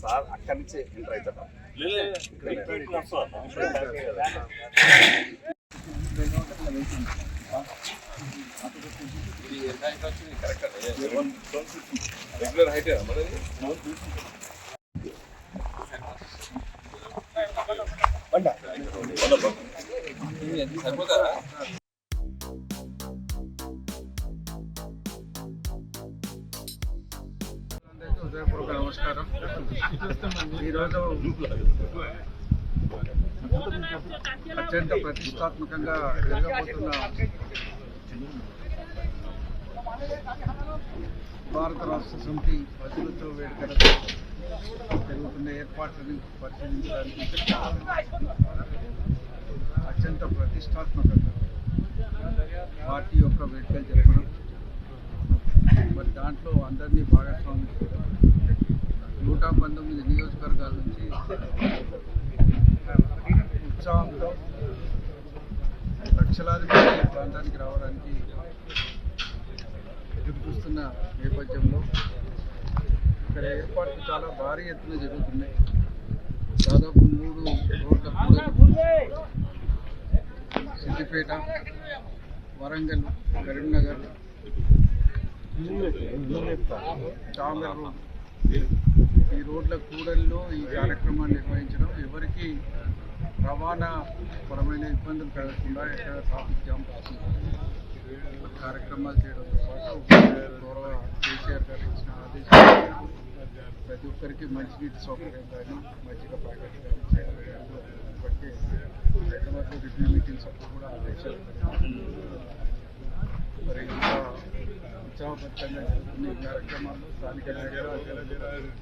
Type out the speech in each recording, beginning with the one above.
Sir అక్కడి నుంచే enter అవుతాడు. రెగ్యులర్ హైట్ సరిపోతారా? హృదయపూర్వక నమస్కారం. ఈరోజు అత్యంత ప్రతిష్టాత్మకంగా జరగబోతున్న భారత రాష్ట్ర సమితి వజ్రోత్సవ వేడుకలతో జరుగుతున్న ఏర్పాట్లను పరిశీలించడానికి అత్యంత ప్రతిష్టాత్మకంగా పార్టీ యొక్క వేడుకలు జరపడం, మరి దాంట్లో అందరినీ భాగస్వామ్యం చేయడం, 119 నియోజకవర్గాల నుంచి ఉత్సాహంతో లక్షలాది మంది ఈ ప్రాంతానికి రావడానికి ఎదురు చూస్తున్న నేపథ్యంలో ఇక్కడ ఏర్పాట్లు చాలా భారీ ఎత్తున జరుగుతున్నాయి. దాదాపు 3 రోడ్ల కూడలి సిద్దిపేట, వరంగల్, కరీంనగర్, చాంబర్ రోడ్, ఈ రోడ్ల కూడల్లో ఈ కార్యక్రమాన్ని నిర్వహించడం, ఎవరికి రవాణా పరమైన ఇబ్బందులు కలగకుండా ఎక్కడ ట్రాఫిక్ జామ్ కాకుండా కార్యక్రమాలు చేయడంతో పాటు గౌరవ కేసీఆర్ గారు ఇచ్చిన ఆదేశాలు ప్రతి ఒక్కరికి మంచినీటి సౌకర్యం కానీ మజ్జిగ ప్యాకెట్ కానీ చేయాలి. బట్టి హైదరాబాద్లో రివ్యూ మీటింగ్స్ అప్పుడు కూడా ఆదేశాలు మరి ఇంకా ఉత్సాహపరితంగా జరుగుతున్న ఈ కార్యక్రమాల్లో స్థానిక నాయకులు,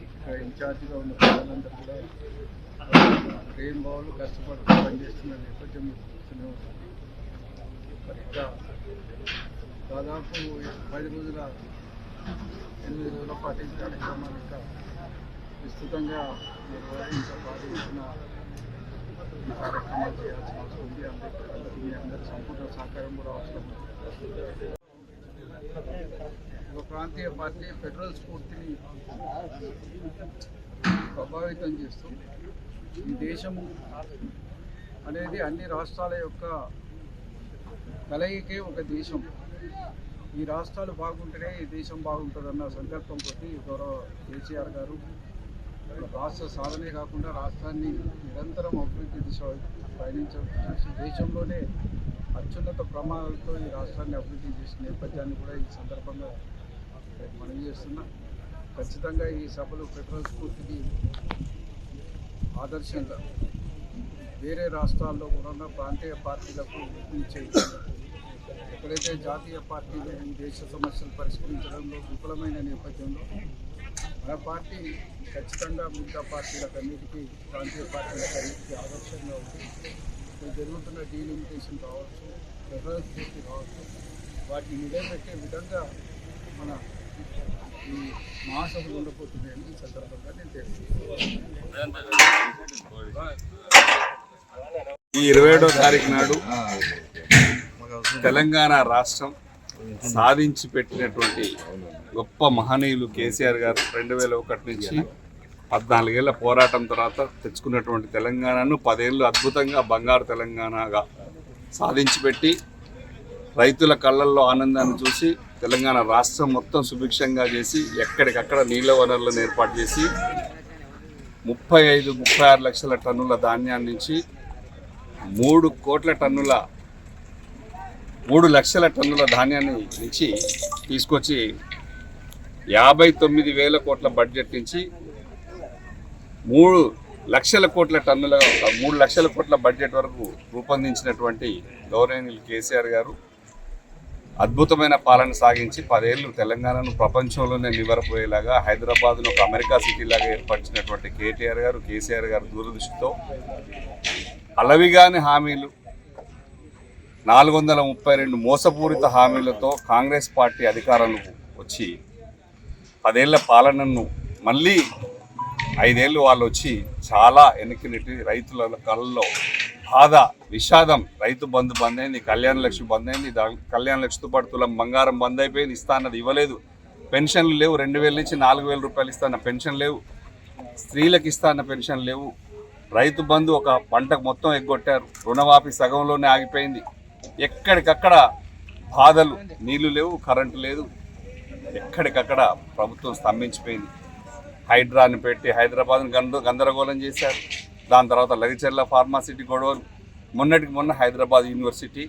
ఇక్కడ ఇన్ఛార్జిగా ఉన్న ప్రజలందరూ కూడా ఏం బావులు కష్టపడుతూ పనిచేస్తున్న నేపథ్యం చూస్తూనే ఉంటాం. మరి ఇంకా దాదాపు 8 రోజుల పాటు ఈ కార్యక్రమాలు ఇంకా విస్తృతంగా నిర్వహించబడుతున్న ఈ కార్యక్రమాలు చేయాల్సిన అవసరం ఉంది. అందుకే మీ అందరి సంపూర్ణ సహకారం కూడా అవసరం. ఒక ప్రాంతీయ పార్టీ ఫెడరల్ స్ఫూర్తిని ప్రభావితం చేస్తూ ఈ దేశం అనేది అన్ని రాష్ట్రాల యొక్క కలయికే ఒక దేశం. ఈ రాష్ట్రాలు బాగుంటేనే ఈ దేశం బాగుంటుందన్న సంకల్పంతో గౌరవ కేసీఆర్ గారు రాష్ట్ర సాధనే కాకుండా రాష్ట్రాన్ని నిరంతరం అభివృద్ధి దిశ పయనించేసి దేశంలోనే అత్యున్నత ప్రమాణాలతో ఈ రాష్ట్రాన్ని అభివృద్ధి చేసిన నేపథ్యాన్ని కూడా ఈ సందర్భంగా మనం చేస్తున్నా. ఖచ్చితంగా ఈ సభలు ఫెడరల్ స్ఫూర్తికి ఆదర్శంగా వేరే రాష్ట్రాల్లో కూడా ఉన్న ప్రాంతీయ పార్టీలకు ఇచ్చే ఎక్కడైతే జాతీయ పార్టీలు ఈ దేశ సమస్యలు పరిష్కరించడంలో విఫలమైన నేపథ్యంలో మన పార్టీ ఖచ్చితంగా మిగతా పార్టీలకన్నిటికీ, ప్రాంతీయ పార్టీలకన్నిటికీ ఆదర్శంగా ఉంది. జరుగుతున్న డీలిమిటేషన్ కావచ్చు, ఫెడరల్ స్ఫూర్తి కావచ్చు, వాటిని నిలబెట్టే విధంగా మన ఈ మహాసభలు ఉండబోతున్నాయని ఈ సందర్భంగా నేను తెలుసుకుంటున్నాను. ఈ 27వ తారీఖు నాడు తెలంగాణ రాష్ట్రం సాధించి పెట్టినటువంటి గొప్ప మహనీయులు కేసీఆర్ గారు 2001 నుంచి 14 ఏళ్ల పోరాటం తర్వాత తెచ్చుకున్నటువంటి తెలంగాణను 10 ఏళ్ళు అద్భుతంగా బంగారు తెలంగాణగా సాధించి పెట్టి రైతుల కళ్ళల్లో ఆనందాన్ని చూసి తెలంగాణ రాష్ట్రం మొత్తం సుభిక్షంగా చేసి ఎక్కడికక్కడ నీళ్ళ వనరులను ఏర్పాటు చేసి 35-36 లక్షల టన్నుల ధాన్యాన్ని నుంచి 3 లక్షల టన్నుల ధాన్యాన్ని నుంచి తీసుకొచ్చి 59,000 కోట్ల బడ్జెట్ నుంచి 3 లక్షల కోట్ల బడ్జెట్ వరకు రూపొందించినటువంటి గౌరవనీయులు కేసీఆర్ గారు అద్భుతమైన పాలన సాగించి 10 ఏళ్ళు తెలంగాణను ప్రపంచంలోనే నివరపోయేలాగా హైదరాబాద్ను ఒక అమెరికా సిటీలాగా ఏర్పరిచినటువంటి కేసీఆర్ గారు దూరదృష్టితో అలవిగాని హామీలు 432 మోసపూరిత హామీలతో కాంగ్రెస్ పార్టీ అధికారంలోకి వచ్చి 10 ఏళ్ల పాలనను మళ్ళీ 5 ఏళ్ళు వాళ్ళు వచ్చి చాలా వెనక్కి నెట్టి రైతుల కళ్ళల్లో బాధ, విషాదం. రైతు బంధు బంద్ అయింది, కళ్యాణ లక్ష్మి బంద్ అయింది, కళ్యాణ లక్ష్మితో పాటు తులం బంగారం బంద్ అయిపోయింది, ఇస్తా అన్నది ఇవ్వలేదు, పెన్షన్లు లేవు, 2,000 నుంచి 4,000 రూపాయలు ఇస్తా అన్న పెన్షన్ లేవు, స్త్రీలకు ఇస్తాన్న పెన్షన్ లేవు, రైతు బంధు ఒక పంటకు మొత్తం ఎగ్గొట్టారు, రుణమాఫీ సగంలోనే ఆగిపోయింది, ఎక్కడికక్కడ బాధలు, నీళ్లు లేవు, కరెంటు లేదు, ఎక్కడికక్కడ ప్రభుత్వం స్తంభించిపోయింది. హైడ్రాని పెట్టి హైదరాబాద్ను గందరగోళం చేశారు. దాని తర్వాత లగిచెర్ల ఫార్మాసిటీ గొడవలు, మొన్నటికి మొన్న హైదరాబాద్ యూనివర్సిటీ,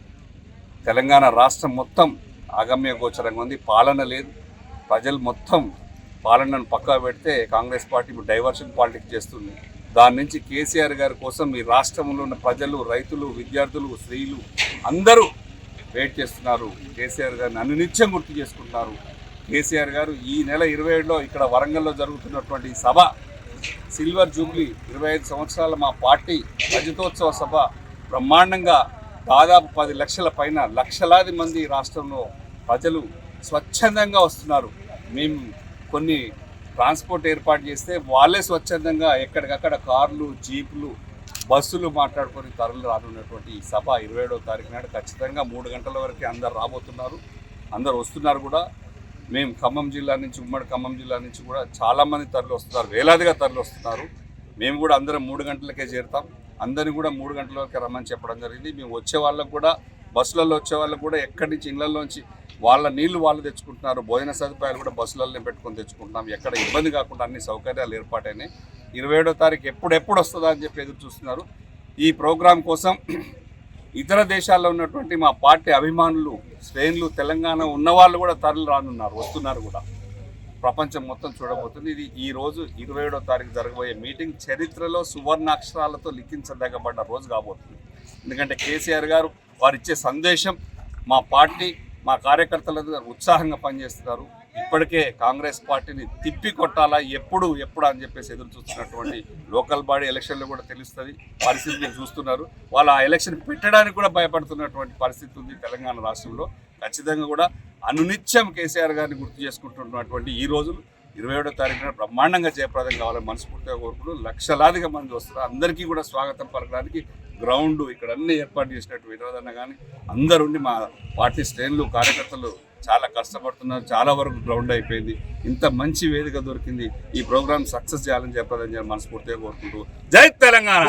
తెలంగాణ రాష్ట్రం మొత్తం అగమ్య గోచరంగా ఉంది. పాలన లేదు, ప్రజలు మొత్తం పాలనను పక్కా పెడితే కాంగ్రెస్ పార్టీ ఇప్పుడు డైవర్షన్ పాలిటిక్స్ చేస్తుంది. దాని నుంచి కేసీఆర్ గారి కోసం ఈ రాష్ట్రంలో ఉన్న ప్రజలు, రైతులు, విద్యార్థులు, స్త్రీలు అందరూ వెయిట్ చేస్తున్నారు. కేసీఆర్ గారిని అనునిత్యం గుర్తు చేసుకుంటున్నారు. కేసీఆర్ గారు ఈ నెల 27లో ఇక్కడ వరంగల్లో జరుగుతున్నటువంటి సభ, సిల్వర్ జూబ్లీ 25 సంవత్సరాల మా పార్టీ రజతోత్సవ సభ బ్రహ్మాండంగా దాదాపు 10 లక్షల పైన లక్షలాది మంది రాష్ట్రంలో ప్రజలు స్వచ్ఛందంగా వస్తున్నారు. మేము కొన్ని ట్రాన్స్పోర్ట్ ఏర్పాటు చేస్తే వాళ్ళే స్వచ్ఛందంగా ఎక్కడికక్కడ కార్లు, జీపులు, బస్సులు మాట్లాడుకొని తరలి రానున్నటువంటి ఈ సభ 27వ తారీఖు నాడు ఖచ్చితంగా 3 గంటల వరకు అందరు రాబోతున్నారు. అందరు వస్తున్నారు కూడా. మేము ఖమ్మం జిల్లా నుంచి, ఉమ్మడి ఖమ్మం జిల్లా నుంచి కూడా చాలామంది తరలి వస్తున్నారు, వేలాదిగా తరలి వస్తున్నారు. మేము కూడా అందరం 3 గంటలకే చేరుతాం. అందరినీ కూడా 3 గంటల వరకు రమ్మని చెప్పడం జరిగింది. మేము వచ్చే వాళ్ళకు కూడా, బస్సులలో వచ్చే వాళ్ళకు కూడా ఎక్కడి నుంచి ఇళ్లలోంచి వాళ్ళ నీళ్లు వాళ్ళు తెచ్చుకుంటున్నారు, భోజన సదుపాయాలు కూడా బస్సులలోనే పెట్టుకొని తెచ్చుకుంటున్నాం. ఎక్కడ ఇబ్బంది కాకుండా అన్ని సౌకర్యాలు ఏర్పాటైనాయి. 27వ తారీఖు ఎప్పుడు వస్తుందా అని చెప్పి ఎదురు చూస్తున్నారు. ఈ ప్రోగ్రాం కోసం ఇతర దేశాల్లో ఉన్నటువంటి మా పార్టీ అభిమానులు, శ్రేణులు, తెలంగాణ ఉన్నవాళ్ళు కూడా తరలి రానున్నారు, వస్తున్నారు కూడా. ప్రపంచం మొత్తం చూడబోతుంది. ఇది ఈ రోజు 27వ తారీఖు జరగబోయే మీటింగ్ చరిత్రలో సువర్ణాక్షరాలతో లిఖించదగబడ్డ రోజు కాబోతుంది. ఎందుకంటే కేసీఆర్ గారు వారు ఇచ్చే సందేశం, మా పార్టీ, మా కార్యకర్తలందరూ ఉత్సాహంగా పనిచేస్తున్నారు. ఇప్పటికే కాంగ్రెస్ పార్టీని తిప్పి కొట్టాలా, ఎప్పుడు అని చెప్పేసి ఎదురు చూస్తున్నటువంటి లోకల్ బాడీ ఎలక్షన్లు కూడా తెలుస్తుంది పరిస్థితి మీరు చూస్తున్నారు. వాళ్ళు ఆ ఎలక్షన్ పెట్టడానికి కూడా భయపడుతున్నటువంటి పరిస్థితి ఉంది తెలంగాణ రాష్ట్రంలో. ఖచ్చితంగా కూడా అనునిత్యం కేసీఆర్ గారిని గుర్తు చేసుకుంటున్నటువంటి ఈ రోజులు 27వ తారీఖున బ్రహ్మాండంగా జయప్రదం కావాలని మనస్ఫూర్తిగా కోరుకుంటూ లక్షలాదిగా మంది వస్తారు. అందరికీ కూడా స్వాగతం పలకడానికి గ్రౌండ్ ఇక్కడ అన్ని ఏర్పాటు చేసినట్టు వినోదన్న కానీ అందరుండి మా పార్టీ శ్రేణులు, కార్యకర్తలు చాలా కష్టపడుతున్నారు. చాలా వరకు గ్రౌండ్ అయిపోయింది. ఇంత మంచి వేదిక దొరికింది. ఈ ప్రోగ్రామ్ సక్సెస్ చేయాలని జయప్రదం చేయాలని మనస్ఫూర్తిగా కోరుకుంటూ జై తెలంగాణ.